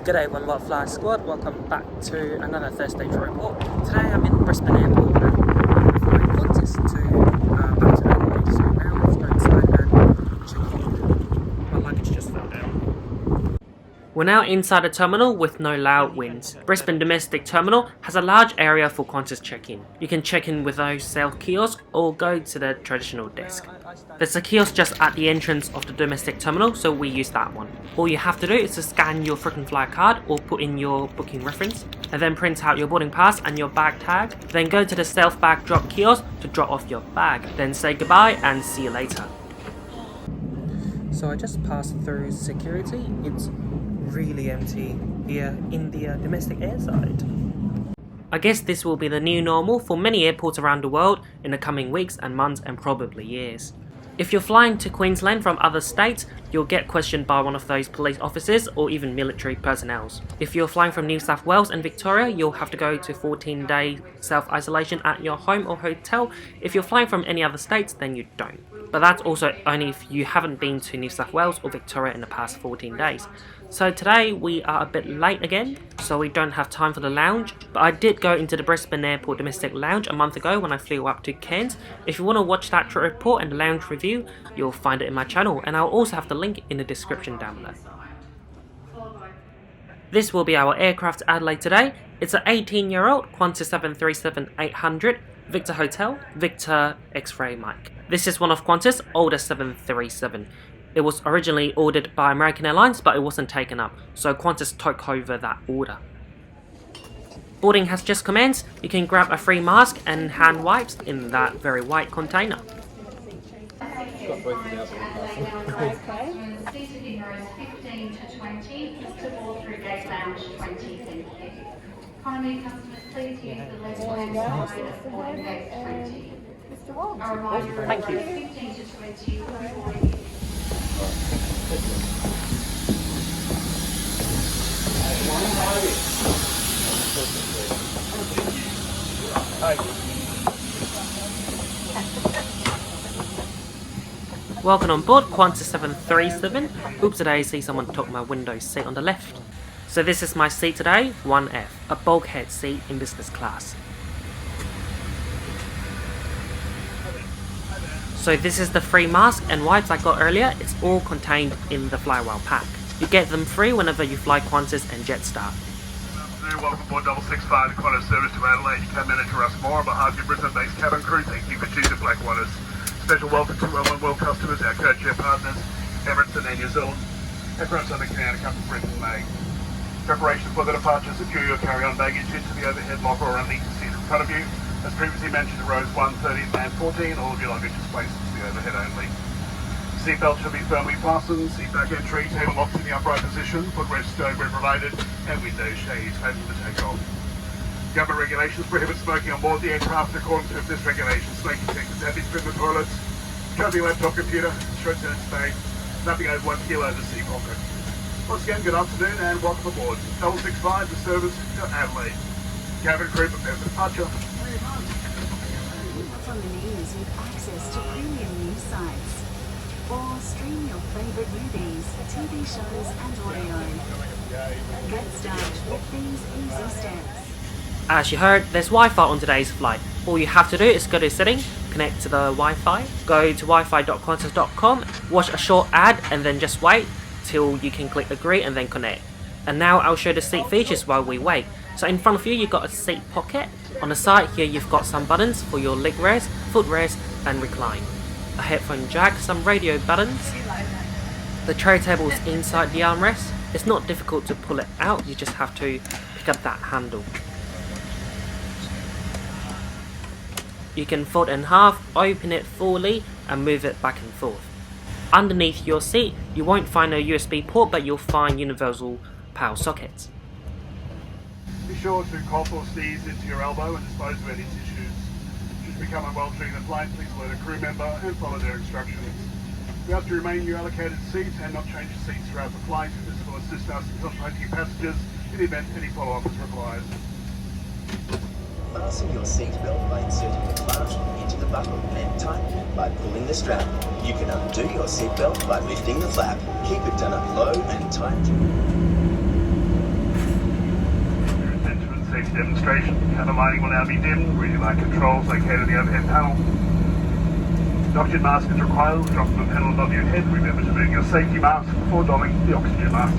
G'day everyone, YBBN, welcome back to another Thursday report. Today I'm in Brisbane Airport and I'm flying Qantas to back to Adelaide. So now let's go inside and check in. My luggage just fell down. We're now inside a terminal with no loud winds. Brisbane Domestic Terminal has a large area for Qantas check-in. You can check in with those self-kiosk or go to the traditional desk. There's a kiosk just at the entrance of the domestic terminal, so we use that one. All you have to do is to scan your frequent flyer card or put in your booking reference, and then print out your boarding pass and your bag tag. Then go to the self-bag drop kiosk to drop off your bag. Then say goodbye and see you later. So I just passed through security. It's really empty here in the domestic airside. I guess this will be the new normal for many airports around the world in the coming weeks and months and probably years. If you're flying to Queensland from other states, you'll get questioned by one of those police officers or even military personnel. If you're flying from New South Wales and Victoria, you'll have to go to 14-day self-isolation at your home or hotel. If you're flying from any other states, then you don't. But that's also only if you haven't been to New South Wales or Victoria in the past 14 days. So today we are a bit late again, so we don't have time for the lounge, but I did go into the Brisbane Airport domestic lounge a month ago when I flew up to Cairns. If you want to watch that trip report and the lounge review, you'll find it in my channel, and I'll also have the link in the description down below. This will be our aircraft to Adelaide today. It's an 18-year-old Qantas 737-800 Victor Hotel, Victor X-Ray Mike. This is one of Qantas' oldest 737. It was originally ordered by American Airlines, but it wasn't taken up, so Qantas took over that order. Boarding has just commenced. You can grab a free mask and hand wipes in that very white container. Seated in rows 15 to 20, to board through gate lounge 20, thank you. Economy customers, please use the left-hand side of boarding gate 20. A reminder, Thank you. 15 to 20 will be boarding. Welcome on board Qantas 737. Oops, today I see someone took my window seat on the left. So this is my seat today, 1F, a bulkhead seat in business class. So this is the free mask and wipes I got earlier. It's all contained in the Flywell pack. You get them free whenever you fly Qantas and Jetstar. Welcome aboard 665 Qantas service to Adelaide. You can manage Russ Moore on behalf of your Brisbane-based cabin crew. Thank you for choosing Black Qantas. Special welcome to our One World customers, our codeshare partners, Emirates and New Zealand. Aircraft on the Canada come from Britain in May. Preparation for the departure, secure your carry-on baggage into the overhead locker or underneath the seat in front of you. As previously mentioned, rows 1, 13 and 14, all of your luggage is placed into the overhead only. Seatbelt should be firmly fastened, seat back entry, table locked in the upright position, footrest stowed where provided, and window shades open to take off. Government regulations prohibit smoking on board the aircraft. According to this regulation, smoking detectors have been fitted with toilets, covering laptop computer, shirts in its bag, nothing over 1 kilo in the seat pocket. Once again, good afternoon and welcome aboard. 665, the service to Adelaide. Cabin crew prepared for departure. On the news with access to premium news sites. Or stream your favourite movies, TV shows and audio. Get started with these easy steps. As you heard, there's Wi-Fi on today's flight. All you have to do is go to setting, connect to the Wi-Fi, go to wifi.qantas.com, watch a short ad and then just wait till you can click agree and then connect. And now I'll show the seat features while we wait. So in front of you, you've got a seat pocket. On the side here, you've got some buttons for your leg rest, foot rest and recline. A headphone jack, some radio buttons. The tray table is inside the armrest. It's not difficult to pull it out, you just have to pick up that handle. You can fold it in half, open it fully and move it back and forth. Underneath your seat, you won't find a USB port, but you'll find universal power sockets. Be sure to cough or sneeze into your elbow and dispose of any tissues. Should you become unwell during the flight, please alert a crew member and follow their instructions. You have to remain in your allocated seat and not change your seats throughout the flight. This will assist us in concentrating your passengers in the event any follow-up is required. Fasten your seatbelt by inserting the clasp into the buckle and tighten it by pulling the strap. You can undo your seatbelt by lifting the flap. Keep it done up low and tight. safety demonstration. Cabin lighting will now be dimmed. Reading light controls located in the overhead panel. The oxygen mask is required. Drop the panel above your head. Remember to remove your safety mask before donning the oxygen mask.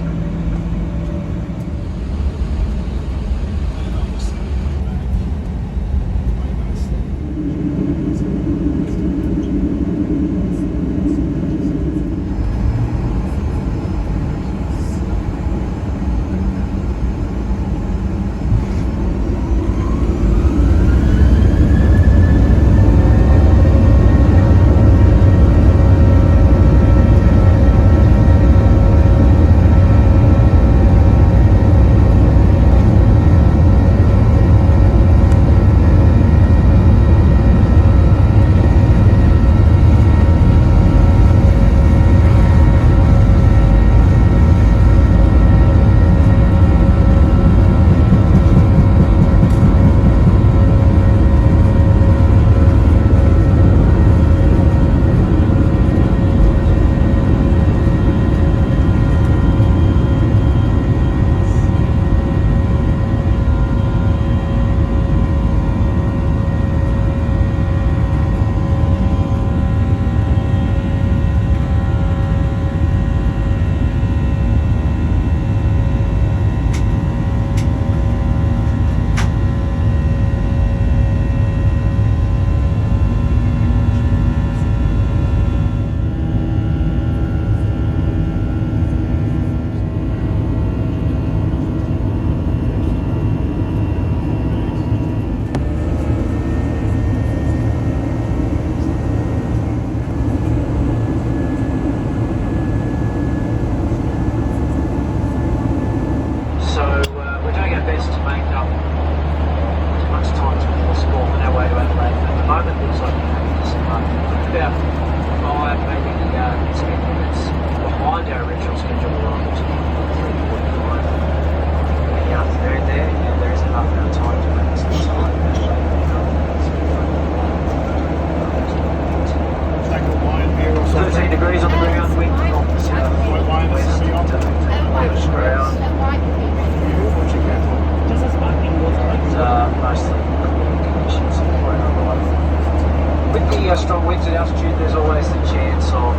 Strong winds at altitude, there's always the chance of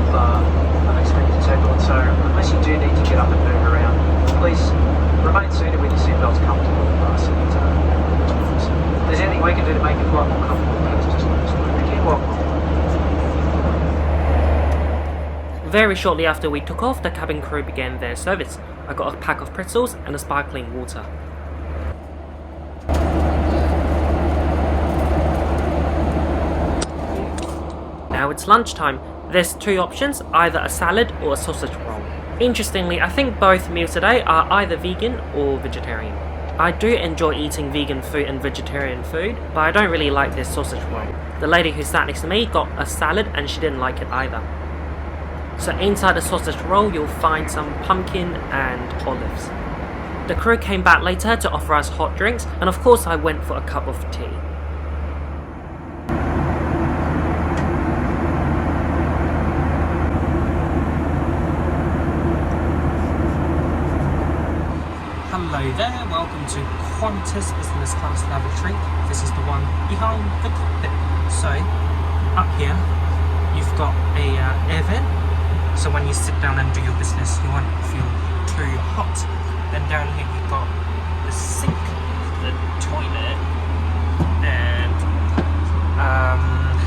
unexpected turbulence, so unless you do need to get up and move around, please remain seated with your seatbelts comfortable and if there's anything we can do to make your flight more comfortable, please just let us know. Thank you, welcome. Very shortly after we took off, the cabin crew began their service. I got a pack of pretzels and a sparkling water. Now it's lunchtime. There's two options, either a salad or a sausage roll. Interestingly, I think both meals today are either vegan or vegetarian. I do enjoy eating vegan food and vegetarian food, but I don't really like this sausage roll. The lady who sat next to me got a salad and she didn't like it either. So inside the sausage roll you'll find some pumpkin and olives. The crew came back later to offer us hot drinks, and of course I went for a cup of tea. Hello there, welcome to Qantas Business Class Lavatory. This is the one behind the cockpit. So, up here, you've got a air vent. So when you sit down and do your business, you won't feel too hot. Then down here you've got the sink, the toilet, and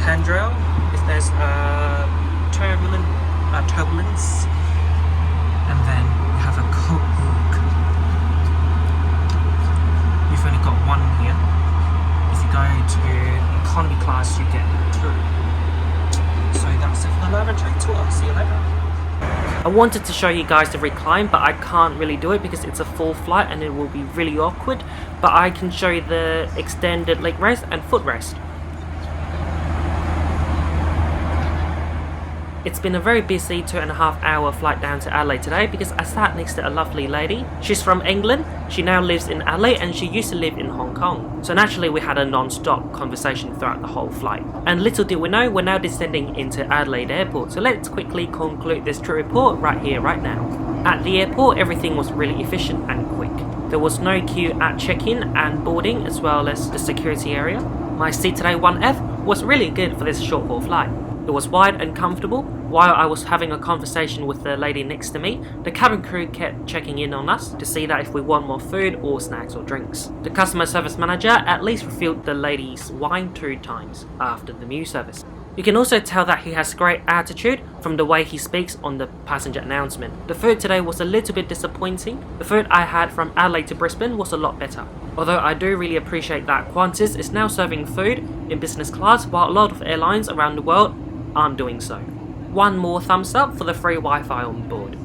handrail if there's turbulence. And then you have a coat hook. You've only got one here. If you go to economy class, you get two. So that's it for the lavatory tour. See you later. I wanted to show you guys the recline, but I can't really do it because it's a full flight and it will be really awkward. But I can show you the extended leg rest and foot rest. It's been a very busy 2.5 hour flight down to Adelaide today because I sat next to a lovely lady. She's from England, she now lives in Adelaide and she used to live in Hong Kong. So naturally we had a non-stop conversation throughout the whole flight. And little did we know, we're now descending into Adelaide Airport. So let's quickly conclude this trip report right here, right now. At the airport, everything was really efficient and quick. There was no queue at check-in and boarding as well as the security area. My seat today 1F was really good for this short haul flight. It was wide and comfortable. While I was having a conversation with the lady next to me, the cabin crew kept checking in on us to see that if we want more food or snacks or drinks. The customer service manager at least refilled the lady's wine 2 times after the meal service. You can also tell that he has great attitude from the way he speaks on the passenger announcement. The food today was a little bit disappointing. The food I had from Adelaide to Brisbane was a lot better. Although I do really appreciate that Qantas is now serving food in business class while a lot of airlines around the world aren't doing so. One more thumbs up for the free Wi-Fi on board.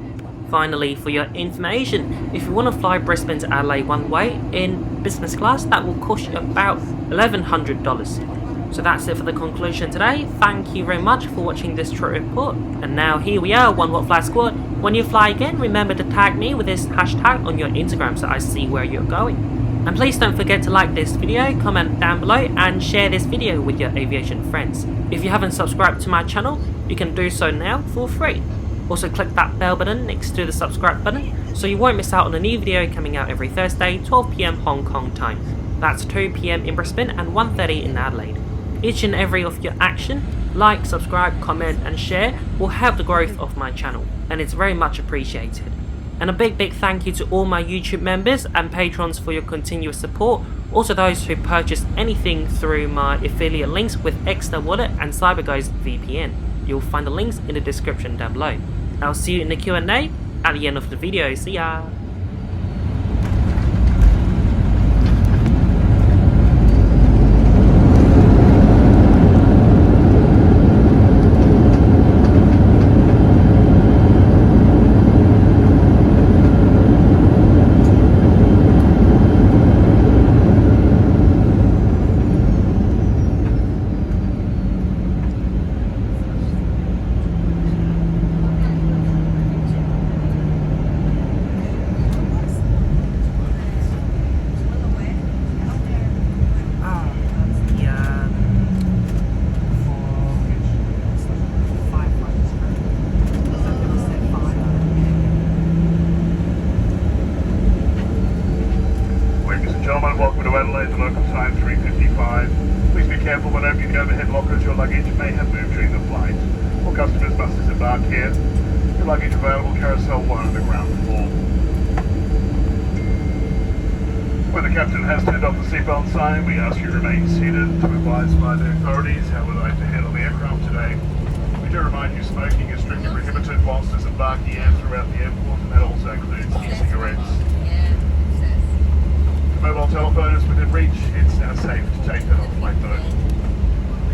Finally, for your information, if you want to fly Brisbane to Adelaide one way in business class, that will cost you about $1,100. So that's it for the conclusion today. Thank you very much for watching this trip report. And now here we are, OWFsquad. When you fly again, remember to tag me with this hashtag on your Instagram so I see where you're going. And please don't forget to like this video, comment down below and share this video with your aviation friends. If you haven't subscribed to my channel, you can do so now for free. Also click that bell button next to the subscribe button so you won't miss out on a new video coming out every Thursday, 12 PM Hong Kong time. That's 2 PM in Brisbane and 1:30 in Adelaide. Each and every of your action, like, subscribe, comment and share will help the growth of my channel and it's very much appreciated. And a big thank you to all my YouTube members and patrons for your continuous support. Also those who purchase anything through my affiliate links with Extra Wallet and CyberGhost VPN. You'll find the links in the description down below. I'll see you in the Q&A at the end of the video. See ya! Welcome to Adelaide, the local time 3:55. Please be careful when opening the overhead lockers. Your luggage may have moved during the flight. All customers must disembark here. Your luggage available carousel 1 on the ground floor. When the captain has turned off the seatbelt sign, we ask you to remain seated to advise by the authorities how we'd like to handle the aircraft today. We do remind you smoking is strictly prohibited whilst disembarking and throughout the airport, and that also includes e-cigarettes. Mobile telephone is within reach. It's now safe to take that off flight mode.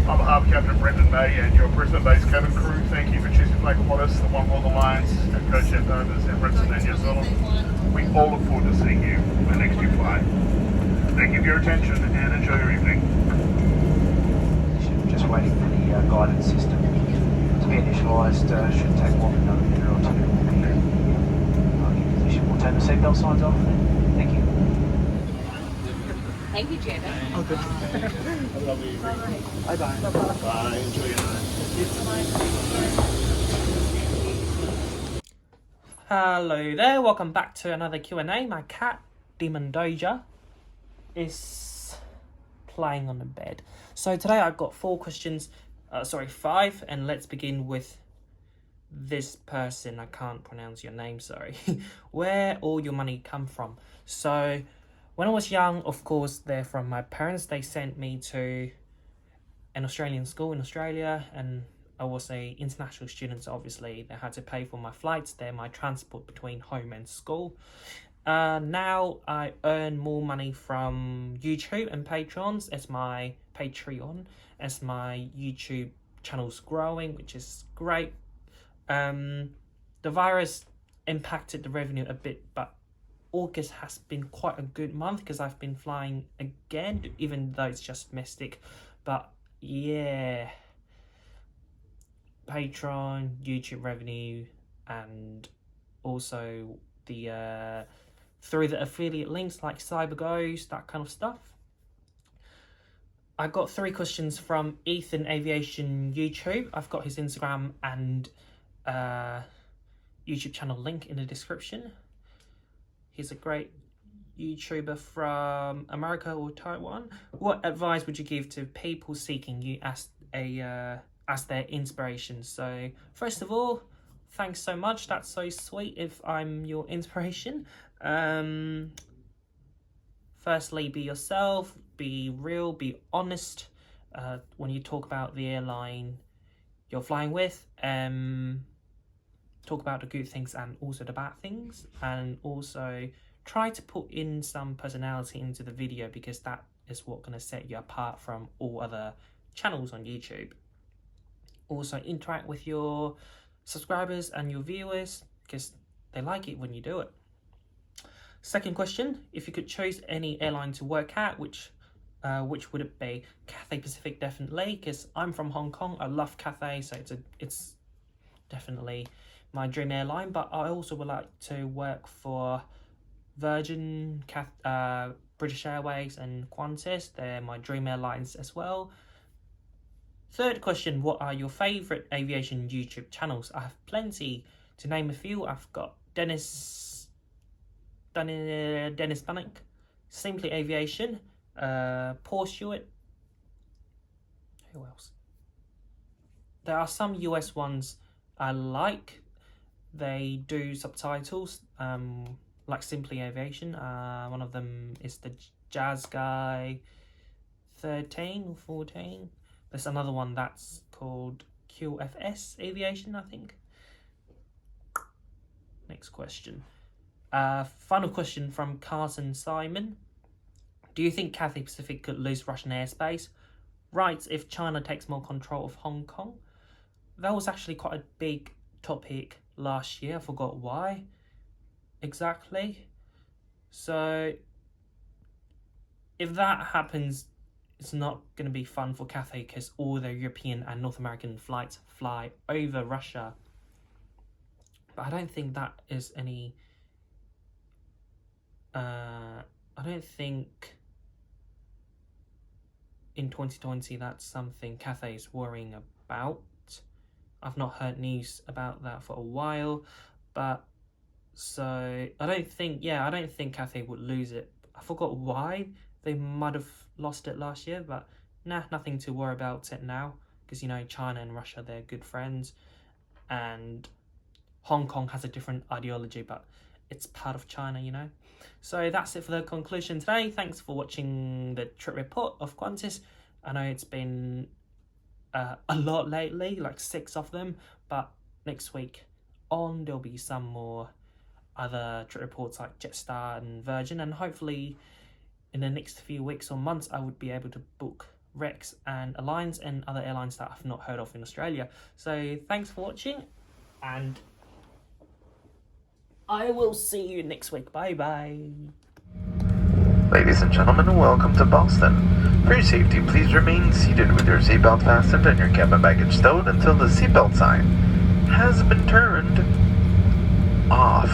On behalf of Captain Brendan May and your Brisbane-based cabin crew, thank you for choosing Flight Qantas, the One World Alliance, and co-chair partners Emirates and New Zealand. We all look forward to seeing you when next you fly. Thank you for your attention and enjoy your evening. Just waiting for the guidance system to be initialised. Should take another minute or two. Position. We'll turn the seatbelt signs off. Thank you. Thank you, Jenna. Oh, good. Have a lovely evening. Bye-bye. Bye. Enjoy your night. Hello there, welcome back to another Q&A. My cat, Demon Doja, is playing on the bed. So today I've got 5, and let's begin with this person. I can't pronounce your name, sorry. Where all your money come from? So when I was young, of course, they're from my parents. They sent me to an Australian school in Australia, and I was a international student, so obviously they had to pay for my flights there, my transport between home and school. Now I earn more money from YouTube and Patreon as my YouTube channel's growing, which is great. The virus impacted the revenue a bit, but August has been quite a good month because I've been flying again, even though it's just domestic. But yeah, Patreon, YouTube revenue, and also the through the affiliate links like CyberGhost, that kind of stuff. I got 3 questions from Ethan Aviation YouTube. I've got his Instagram and YouTube channel link in the description. He's a great YouTuber from America or Taiwan, what advice would you give to people seeking you as their inspiration? So first of all, thanks so much. That's so sweet if I'm your inspiration. Firstly, be yourself, be real, be honest when you talk about the airline you're flying with. Talk about the good things and also the bad things, and also try to put in some personality into the video, because that is what's going to set you apart from all other channels on YouTube. Also interact with your subscribers and your viewers, because they like it when you do it. Second question, if you could choose any airline to work at, which would it be? Cathay Pacific, definitely, because I'm from Hong Kong. I love Cathay, so it's definitely my dream airline. But I also would like to work for Virgin, British Airways and Qantas. They're my dream airlines as well. Third question, what are your favourite aviation YouTube channels? I have plenty. To name a few, I've got Dennis Bunnock, Simply Aviation, Paul Stewart. Who else? There are some US ones I like. They do subtitles, like Simply Aviation. One of them is the Jazz Guy 13 or 14. There's another one that's called QFS Aviation, I think. Next question. Final question from Carson Simon. Do you think Cathay Pacific could lose Russian airspace? Right, if China takes more control of Hong Kong? That was actually quite a big topic last year. I forgot why exactly. So if that happens, it's not going to be fun for Cathay, because all the European and North American flights fly over Russia. But I don't think that is any... I don't think in 2020 that's something Cathay is worrying about. I've not heard news about that for a while, but so I don't think Cathay would lose it. I forgot why. They might have lost it last year, but nothing to worry about it now, because you know China and Russia, they're good friends, and Hong Kong has a different ideology, but it's part of China, you know. So that's it for the conclusion today. Thanks for watching the trip report of Qantas. I know it's been a lot lately, like 6 of them, but next week on there'll be some more other trip reports like Jetstar and Virgin, and hopefully in the next few weeks or months I would be able to book Rex and Alliance and other airlines that I've not heard of in Australia. So thanks for watching, and I will see you next week. Bye bye. Ladies and gentlemen, welcome to Boston. For your safety, please remain seated with your seatbelt fastened and your cabin baggage stowed until the seatbelt sign has been turned off.